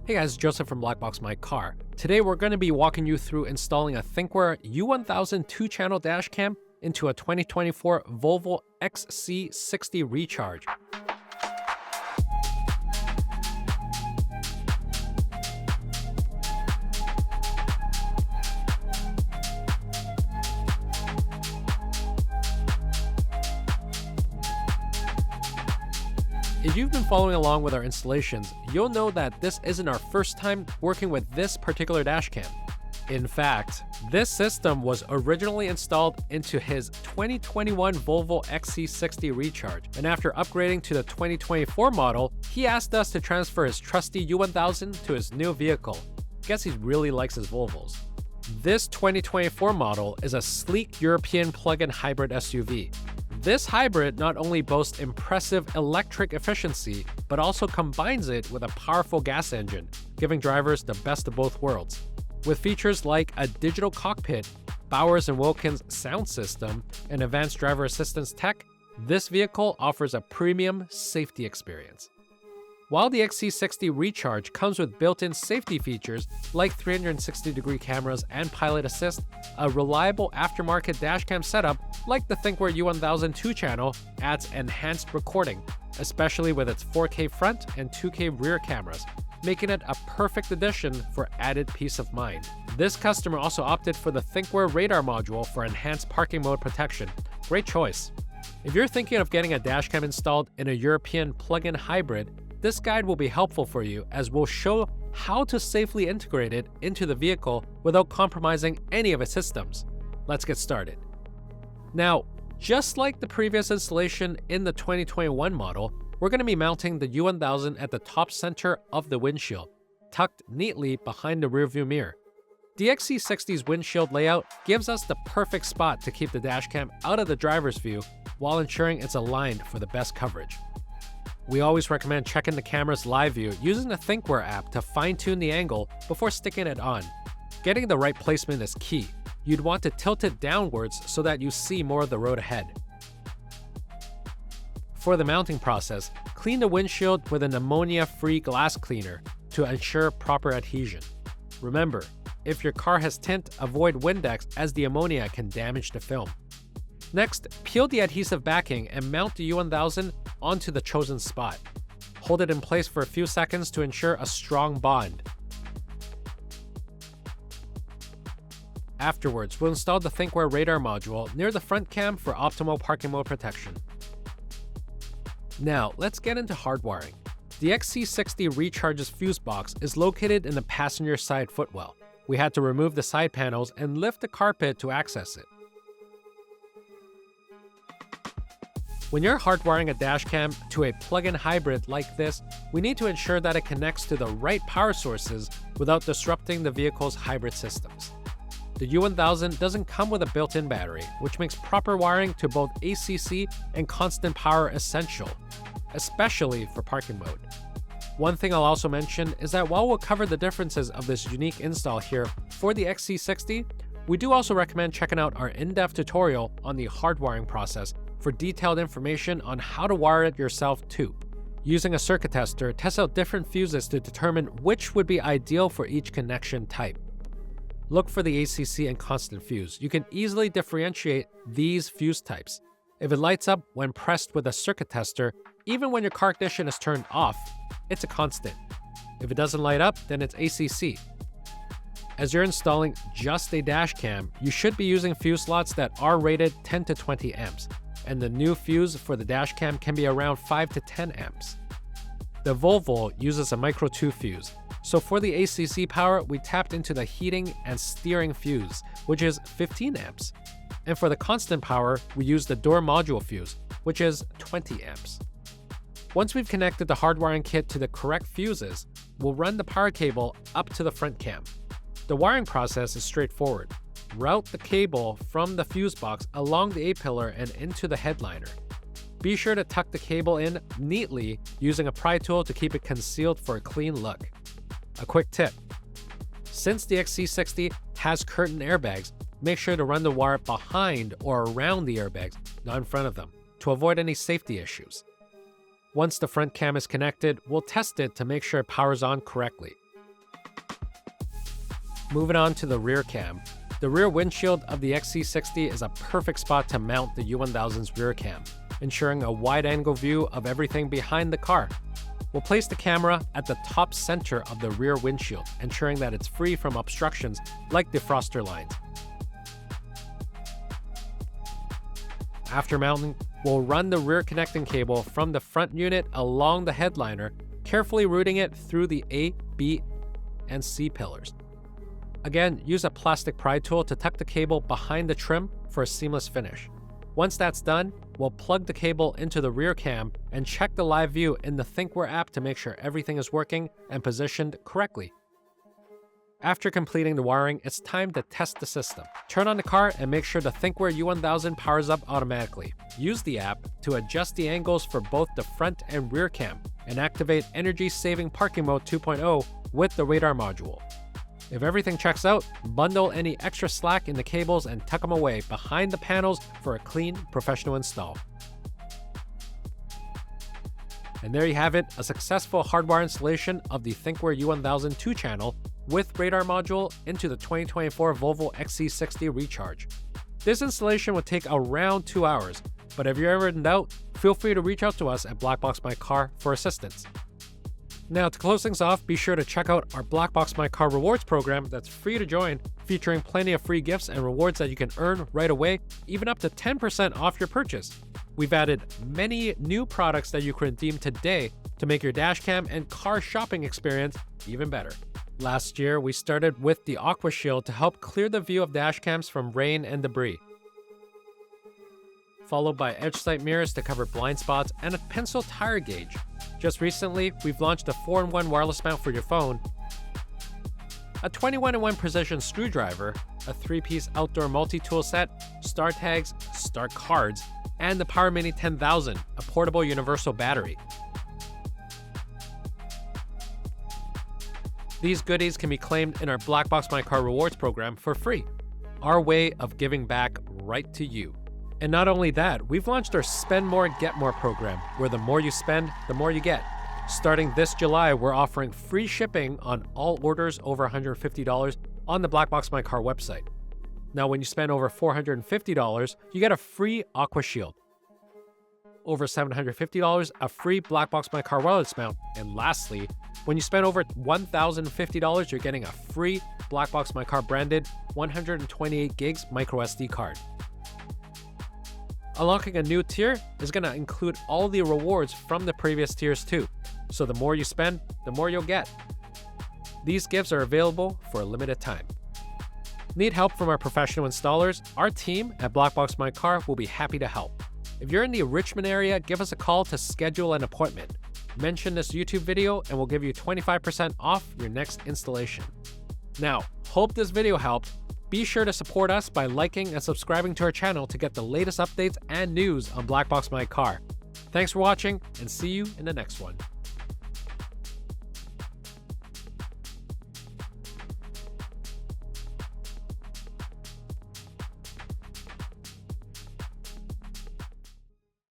Hey guys, Joseph from BlackboxMyCar. Today we're going to be walking you through installing a Thinkware U1000 2-channel dashcam into a 2024 Volvo XC60 Recharge. If you've been following along with our installations, you'll know that this isn't our first time working with this particular dashcam. In fact, this system was originally installed into his 2021 Volvo XC60 Recharge, and after upgrading to the 2024 model, he asked us to transfer his trusty U1000 to his new vehicle. Guess he really likes his Volvos. This 2024 model is a sleek European plug-in hybrid SUV. This hybrid not only boasts impressive electric efficiency, but also combines it with a powerful gas engine, giving drivers the best of both worlds. With features like a digital cockpit, Bowers & Wilkins sound system, and advanced driver assistance tech, this vehicle offers a premium safety experience. While the XC60 Recharge comes with built-in safety features like 360-degree cameras and pilot assist, a reliable aftermarket dashcam setup like the Thinkware U1000 2-channel adds enhanced recording, especially with its 4K front and 2K rear cameras, making it a perfect addition for added peace of mind. This customer also opted for the Thinkware RADAR Module for enhanced parking mode protection. Great choice. If you're thinking of getting a dashcam installed in a European plug-in hybrid, this guide will be helpful for you as we'll show how to safely integrate it into the vehicle without compromising any of its systems. Let's get started. Now, just like the previous installation in the 2021 model, we're going to be mounting the U1000 at the top center of the windshield, tucked neatly behind the rearview mirror. The XC60's windshield layout gives us the perfect spot to keep the dashcam out of the driver's view while ensuring it's aligned for the best coverage. We always recommend checking the camera's live view using the Thinkware app to fine-tune the angle before sticking it on. Getting the right placement is key. You'd want to tilt it downwards so that you see more of the road ahead. For the mounting process, clean the windshield with an ammonia-free glass cleaner to ensure proper adhesion. Remember, if your car has tint, avoid Windex as the ammonia can damage the film. Next, peel the adhesive backing and mount the U1000 onto the chosen spot. Hold it in place for a few seconds to ensure a strong bond. Afterwards, we'll install the Thinkware RADAR Module near the front cam for optimal parking mode protection. Now, let's get into hardwiring. The XC60 Recharge's Fusebox is located in the passenger side footwell. We had to remove the side panels and lift the carpet to access it. When you're hardwiring a dashcam to a plug-in hybrid like this, we need to ensure that it connects to the right power sources without disrupting the vehicle's hybrid systems. The U1000 doesn't come with a built-in battery, which makes proper wiring to both ACC and constant power essential, especially for parking mode. One thing I'll also mention is that while we'll cover the differences of this unique install here for the XC60, we do also recommend checking out our in-depth tutorial on the hardwiring process for detailed information on how to wire it yourself too. Using a circuit tester, test out different fuses to determine which would be ideal for each connection type. Look for the ACC and constant fuse. You can easily differentiate these fuse types. If it lights up when pressed with a circuit tester, even when your car ignition is turned off, it's a constant. If it doesn't light up, then it's ACC. As you're installing just a dashcam, you should be using fuse slots that are rated 10 to 20 amps, and the new fuse for the dashcam can be around 5 to 10 amps. The Volvo uses a Micro 2 fuse, so for the ACC power, we tapped into the heating and steering fuse, which is 15 amps. And for the constant power, we use the door module fuse, which is 20 amps. Once we've connected the hardwiring kit to the correct fuses, we'll run the power cable up to the front cam. The wiring process is straightforward. Route the cable from the fuse box along the A-pillar and into the headliner. Be sure to tuck the cable in neatly using a pry tool to keep it concealed for a clean look. A quick tip: since the XC60 has curtain airbags, make sure to run the wire behind or around the airbags, not in front of them, to avoid any safety issues. Once the front cam is connected, we'll test it to make sure it powers on correctly. Moving on to the rear cam. The rear windshield of the XC60 is a perfect spot to mount the U1000's rear cam, ensuring a wide-angle view of everything behind the car. We'll place the camera at the top center of the rear windshield, ensuring that it's free from obstructions like defroster lines. After mounting, we'll run the rear connecting cable from the front unit along the headliner, carefully routing it through the A, B, and C pillars. Again, use a plastic pry tool to tuck the cable behind the trim for a seamless finish. Once that's done, we'll plug the cable into the rear cam and check the live view in the Thinkware app to make sure everything is working and positioned correctly. After completing the wiring, it's time to test the system. Turn on the car and make sure the Thinkware U1000 powers up automatically. Use the app to adjust the angles for both the front and rear cam and activate Energy Saving Parking Mode 2.0 with the radar module. If everything checks out, bundle any extra slack in the cables and tuck them away behind the panels for a clean, professional install. And there you have it, a successful hardwire installation of the Thinkware U1000 2-channel with radar module into the 2024 Volvo XC60 Recharge. This installation would take around 2 hours, but if you're ever in doubt, feel free to reach out to us at BlackboxMyCar for assistance. Now, to close things off, be sure to check out our BlackboxMyCar Rewards program that's free to join, featuring plenty of free gifts and rewards that you can earn right away, even up to 10% off your purchase. We've added many new products that you can redeem today to make your dashcam and car shopping experience even better. Last year, we started with the Aqua Shield to help clear the view of dashcams from rain and debris, followed by edge sight mirrors to cover blind spots and a pencil tire gauge. Just recently, we've launched a 4-in-1 wireless mount for your phone, a 21-in-1 precision screwdriver, a 3-piece outdoor multi-tool set, star tags, star cards, and the Power Mini 10000, a portable universal battery. These goodies can be claimed in our BlackboxMyCar Rewards program for free, our way of giving back right to you. And not only that, we've launched our Spend More, Get More program, where the more you spend, the more you get. Starting this July, we're offering free shipping on all orders over $150 on the BlackboxMyCar website. Now, when you spend over $450, you get a free Aqua Shield. Over $750, a free BlackboxMyCar wireless mount. And lastly, when you spend over $1,050, you're getting a free BlackboxMyCar branded 128 gigs micro SD card. Unlocking a new tier is going to include all the rewards from the previous tiers too. So the more you spend, the more you'll get. These gifts are available for a limited time. Need help from our professional installers? Our team at BlackboxMyCar will be happy to help. If you're in the Richmond area, give us a call to schedule an appointment. Mention this YouTube video and we'll give you 25% off your next installation. Now, hope this video helped. Be sure to support us by liking and subscribing to our channel to get the latest updates and news on BlackboxMyCar. Thanks for watching and see you in the next one.